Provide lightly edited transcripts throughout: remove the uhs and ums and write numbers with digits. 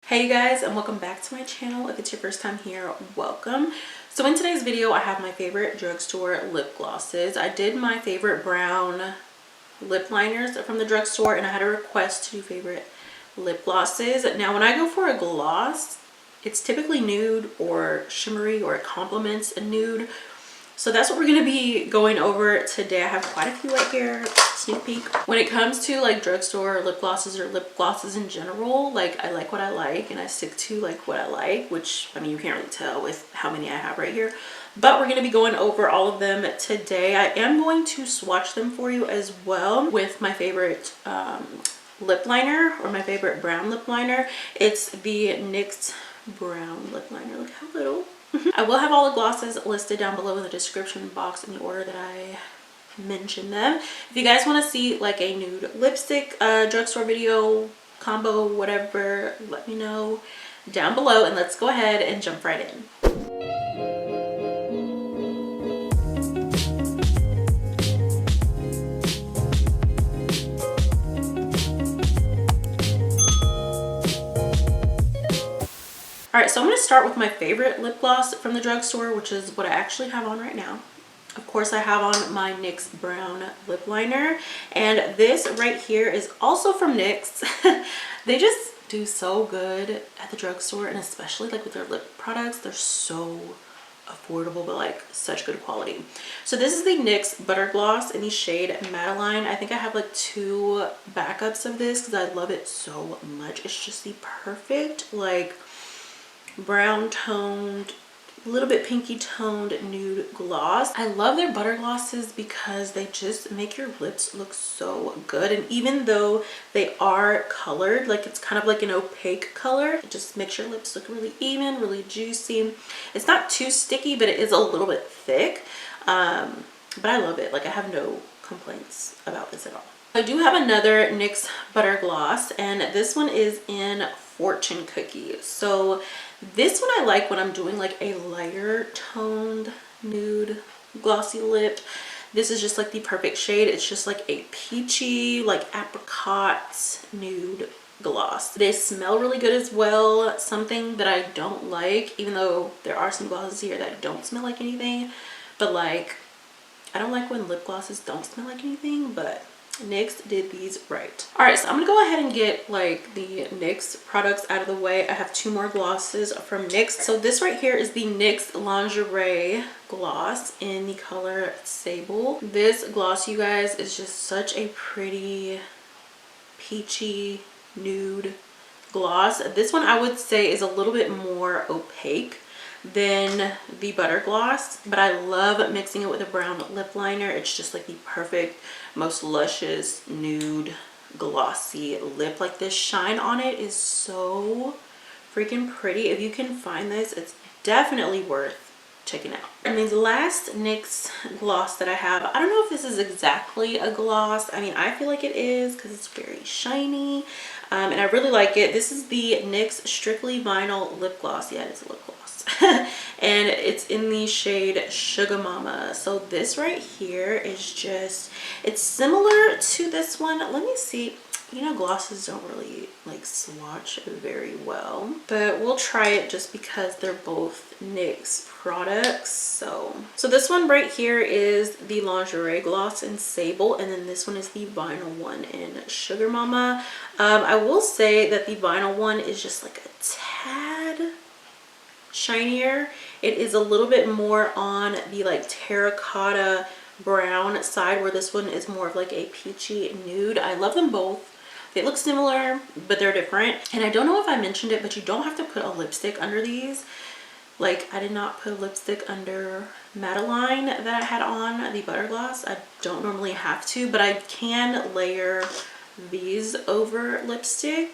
Hey you guys, and welcome back to my channel. If it's your first time here, welcome. So in today's video I have my favorite drugstore lip glosses. I did my favorite brown lip liners from the drugstore, and I had a request to do favorite lip glosses. Now when I go for a gloss, it's typically nude or shimmery, or it complements a nude. So that's what we're going to be going over today. I have quite a few right here, sneak peek. When it comes to like drugstore lip glosses or lip glosses in general, like I like what I like and I stick to like what I like, which I mean you can't really tell with how many I have right here. But we're going to be going over all of them today. I am going to swatch them for you as well with my favorite lip liner, or my favorite brown lip liner. It's the NYX brown lip liner. Look how little. I will have all the glosses listed down below in the description box in the order that I mentioned them. If you guys want to see like a nude lipstick drugstore video combo, whatever, let me know down below, and let's go ahead and jump right in. Alright, so I'm going to start with my favorite lip gloss from the drugstore, which is what I actually have on right now. Of course, I have on my NYX brown lip liner, and this right here is also from NYX. They just do so good at the drugstore, and especially like with their lip products, they're so affordable but like such good quality. So this is the NYX Butter Gloss in the shade Madeline. I think I have like 2 backups of this because I love it so much. It's just the perfect like brown toned, a little bit pinky toned nude gloss. I love their butter glosses because they just make your lips look so good, and even though they are colored, like it's kind of like an opaque color, it just makes your lips look really even, really juicy. It's not too sticky, but it is a little bit thick, but I love it. Like I have no complaints about this at all. I do have another NYX butter gloss, and this one is in Fortune Cookie. So this one I like when I'm doing like a lighter toned nude glossy lip. This is just like the perfect shade. It's just like a peachy, like apricot nude gloss. They smell really good as well. Something that I don't like, even though there are some glosses here that don't smell like anything, but like I don't like when lip glosses don't smell like anything, but NYX did these right. All right, so I'm gonna go ahead and get like the NYX products out of the way. I have 2 more glosses from NYX. So this right here is the NYX Lingerie gloss in the color Sable. This gloss, you guys, is just such a pretty peachy nude gloss. This one I would say is a little bit more opaque than the butter gloss, but I love mixing it with a brown lip liner. It's just like the perfect, most luscious nude glossy lip. Like this shine on it is so freaking pretty. If you can find this, it's definitely worth checking out. And the last NYX gloss that I have, I don't know if this is exactly a gloss. I mean, I feel like it is because it's very shiny, and I really like it. This is the NYX Strictly Vinyl Lip Gloss. Yeah, it's a lip gloss. And it's in the shade Sugar Mama. So this right here is just, it's similar to this one. Let me see. You know, glosses don't really like swatch very well, but we'll try it just because they're both NYX products. So this one right here is the Lingerie gloss in Sable, and then this one is the vinyl one in Sugar Mama. I will say that the vinyl one is just like a tad shinier. It is a little bit more on the like terracotta brown side, where this one is more of like a peachy nude. I love them both. They look similar, but they're different. And I don't know if I mentioned it, but you don't have to put a lipstick under these. Like I did not put a lipstick under Madeline that I had on the butter gloss. I don't normally have to, but I can layer these over lipstick.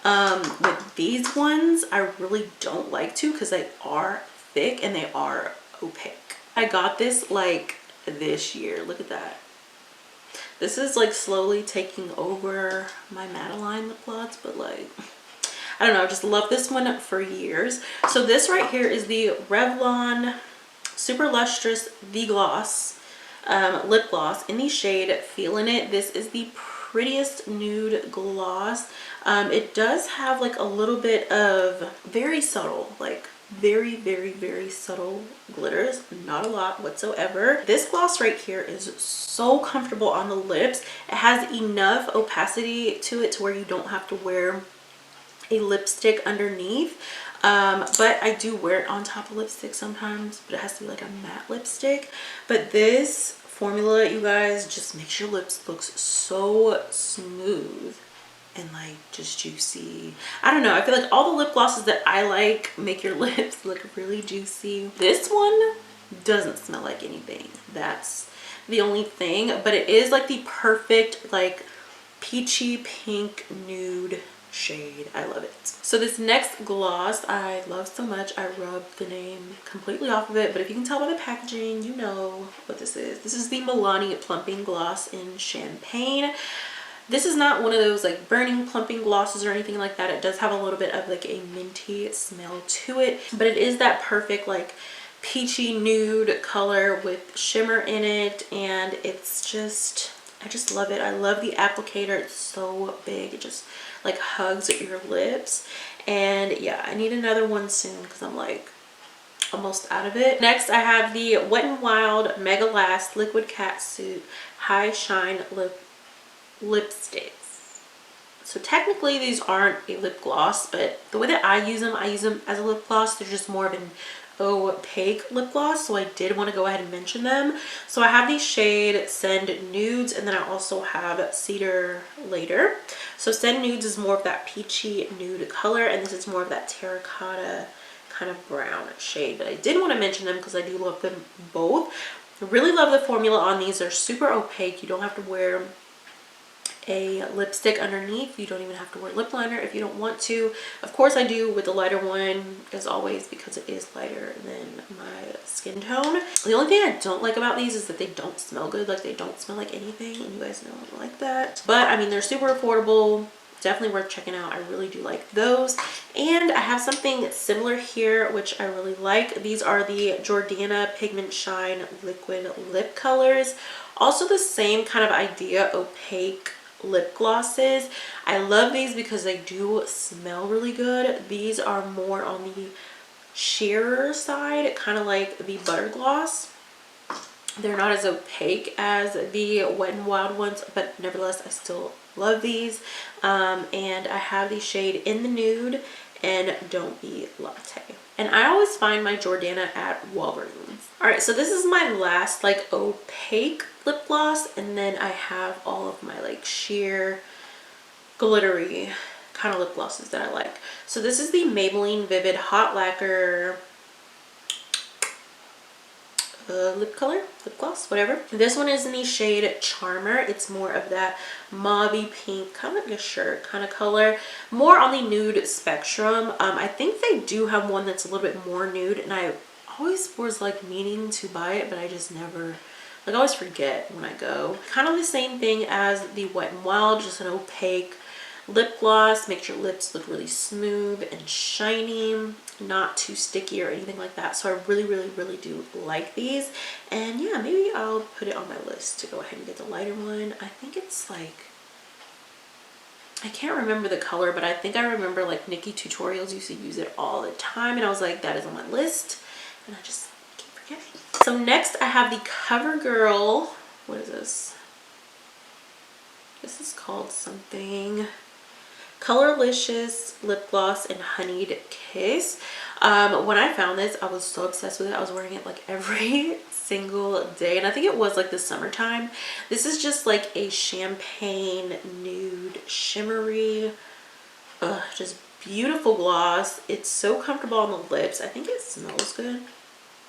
With these ones, I really don't like to because they are thick and they are opaque. I got this like this year. Look at that. This is like slowly taking over my Madeline lip gloss, but like, I don't know, I just love this one for years. So this right here is the Revlon Super Lustrous The Gloss lip gloss in the shade Feelin It. This is the prettiest nude gloss. It does have like a little bit of very subtle, like very subtle glitters, not a lot whatsoever. This gloss right here is so comfortable on the lips. It has enough opacity to it to where you don't have to wear a lipstick underneath, but I do wear it on top of lipstick sometimes, but it has to be like a matte lipstick. But this formula, you guys, just makes your lips look so smooth and like just juicy. I don't know, I feel like all the lip glosses that I like make your lips look really juicy. This one doesn't smell like anything, that's the only thing, but it is like the perfect like peachy pink nude shade. I love it. So this next gloss I love so much, I rubbed the name completely off of it, but if you can tell by the packaging, you know what this is. This is the Milani Plumping Gloss in Champagne. This is not one of those like burning plumping glosses or anything like that. It does have a little bit of like a minty smell to it, but it is that perfect like peachy nude color with shimmer in it, and it's just, I just love it. I love the applicator. It's so big. It just like hugs your lips. And yeah, I need another one soon because I'm like almost out of it. Next, I have the Wet n Wild Mega Last Liquid Catsuit High Shine lipsticks. So technically these aren't a lip gloss, but the way that I use them as a lip gloss. They're just more of an opaque lip gloss, so I did want to go ahead and mention them. So I have the shade Send Nudes, and then I also have Cedar Later. So Send Nudes is more of that peachy nude color, and this is more of that terracotta kind of brown shade. But I did want to mention them because I do love them both. I really love the formula on these. They're super opaque. You don't have to wear a lipstick underneath. You don't even have to wear lip liner if you don't want to. Of course I do with the lighter one as always because it is lighter than my skin tone. The only thing I don't like about these is that they don't smell good. Like they don't smell like anything, and you guys know I don't like that. But I mean, they're super affordable, definitely worth checking out. I really do like those. And I have something similar here which I really like. These are the Jordana Pigment Shine Liquid Lip Colors. Also the same kind of idea, opaque lip glosses. I love these because they do smell really good. These are more on the sheerer side, kind of like the Butter Gloss. They're not as opaque as the Wet n Wild ones, but nevertheless I still love these. And I have the shade In the Nude and Don't Be Latte. And I always find my Jordana at Walgreens. All right, so this is my last like opaque lip gloss, and then I have all of my like sheer glittery kind of lip glosses that I like. So this is the Maybelline Vivid Hot Lacquer lip gloss, whatever. This one is in the shade Charmer. It's more of that mauvey pink, kind of like a shirt kind of color, more on the nude spectrum. I think they do have one that's a little bit more nude, and I always was like meaning to buy it, but I just never, like I always forget when I go. Kind of the same thing as the Wet n Wild, just an opaque lip gloss. Makes your lips look really smooth and shiny, not too sticky or anything like that. So I really do like these. And yeah, maybe I'll put it on my list to go ahead and get the lighter one. I think it's like, I can't remember the color, but I think I remember like Nikki Tutorials used to use it all the time, and I was like, that is on my list, and I just keep forgetting. So next I have the CoverGirl, what is this? This is called something, Colorlicious Lip Gloss and Honeyed Kiss. When I found this, I was so obsessed with it. I was wearing it like every single day, and I think it was like the summertime. This is just like a champagne nude shimmery, just beautiful gloss. It's so comfortable on the lips. I think it smells good.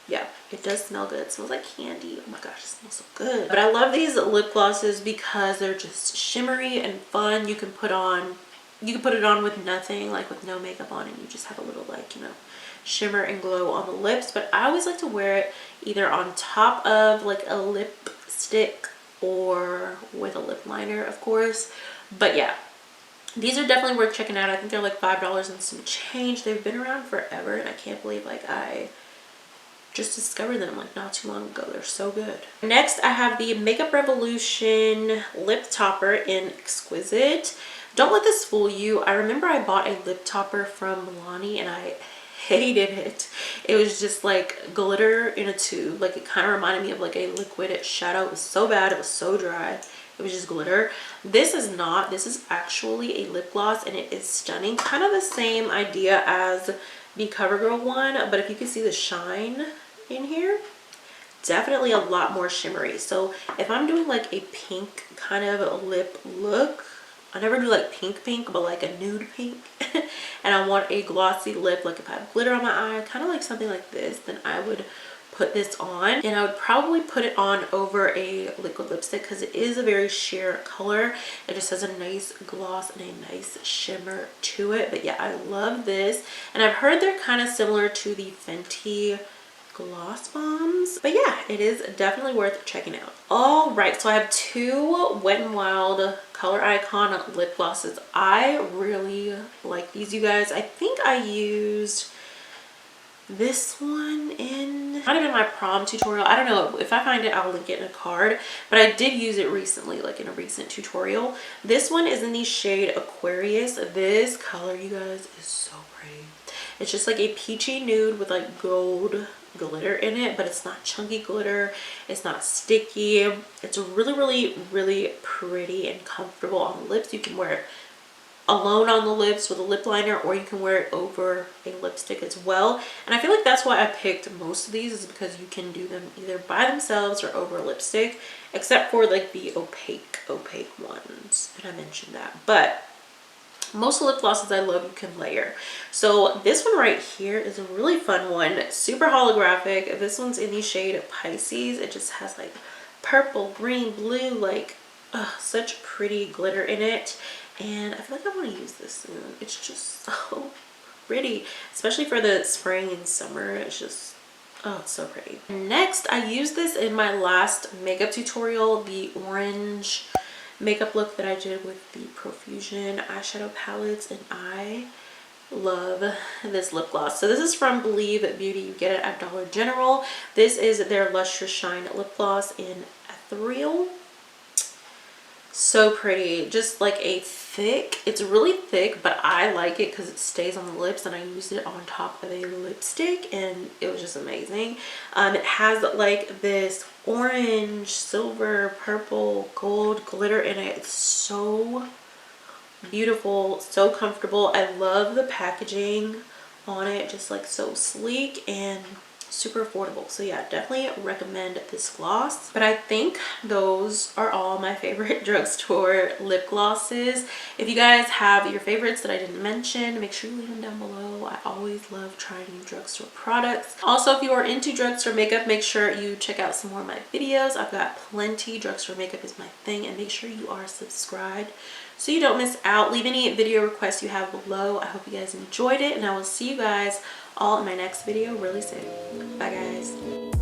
Yeah, it does smell good. It smells like candy. Oh my gosh, it smells so good. But I love these lip glosses because they're just shimmery and fun. You can put it on with nothing, like with no makeup on, and you just have a little like, you know, shimmer and glow on the lips. But I always like to wear it either on top of like a lipstick or with a lip liner, of course. But yeah, these are definitely worth checking out. I think they're like $5 and some change. They've been around forever, and I can't believe like I just discovered them like not too long ago. They're so good. Next, I have the Makeup Revolution lip topper in Exquisite. Don't let this fool you. I remember I bought a lip topper from Milani and I hated it. It was just like glitter in a tube. Like it kind of reminded me of like a liquid shadow. It was so bad. It was so dry. It was just glitter. This is not. This is actually a lip gloss and it is stunning. Kind of the same idea as the CoverGirl one, but if you can see the shine in here, definitely a lot more shimmery. So if I'm doing like a pink kind of lip look, I never do like pink, but like a nude pink, and I want a glossy lip, like if I have glitter on my eye, kind of like something like this, then I would put this on, and I would probably put it on over a liquid lipstick because it is a very sheer color. It just has a nice gloss and a nice shimmer to it. But yeah, I love this, and I've heard they're kind of similar to the Fenty gloss bombs, but yeah, it is definitely worth checking out. All right, so I have two Wet n Wild Coloricon lip glosses. I really like these, you guys. I think I used this one in not even my prom tutorial. I don't know, if I find it I'll link it in a card, but I did use it recently, like in a recent tutorial. This one is in the shade Aquarius. This color, you guys, is so pretty. It's just like a peachy nude with like gold glitter in it, but it's not chunky glitter, it's not sticky. It's really pretty and comfortable on the lips. You can wear it alone on the lips with a lip liner, or you can wear it over a lipstick as well. And I feel like that's why I picked most of these, is because you can do them either by themselves or over a lipstick, except for like the opaque ones, and I mentioned that. But most lip glosses I love you can layer. So this one right here is a really fun one, super holographic. This one's in the shade Pisces. It just has like purple, green, blue, like such pretty glitter in it. And I feel like I want to use this soon. It's just so pretty, especially for the spring and summer. It's just, oh, it's so pretty. Next, I used this in my last makeup tutorial, the orange makeup look that I did with the Profusion eyeshadow palettes, and I love this lip gloss. So this is from Believe Beauty. You get it at Dollar General. This is their Lustrous Shine lip gloss in Ethereal. So pretty, just like a thick, it's really thick, but I like it because it stays on the lips, and I used it on top of a lipstick and it was just amazing. It has like this orange, silver, purple, gold glitter in it. It's so beautiful, so comfortable. I love the packaging on it, just like so sleek and super affordable. So yeah, definitely recommend this gloss. But I think those are all my favorite drugstore lip glosses. If you guys have your favorites that I didn't mention, make sure you leave them down below. I always love trying new drugstore products. Also, if you are into drugstore makeup, make sure you check out some more of my videos. I've got plenty. Drugstore makeup is my thing, and make sure you are subscribed so you don't miss out. Leave any video requests you have below. I hope you guys enjoyed it, and I will see you guys all in my next video really soon. Bye guys.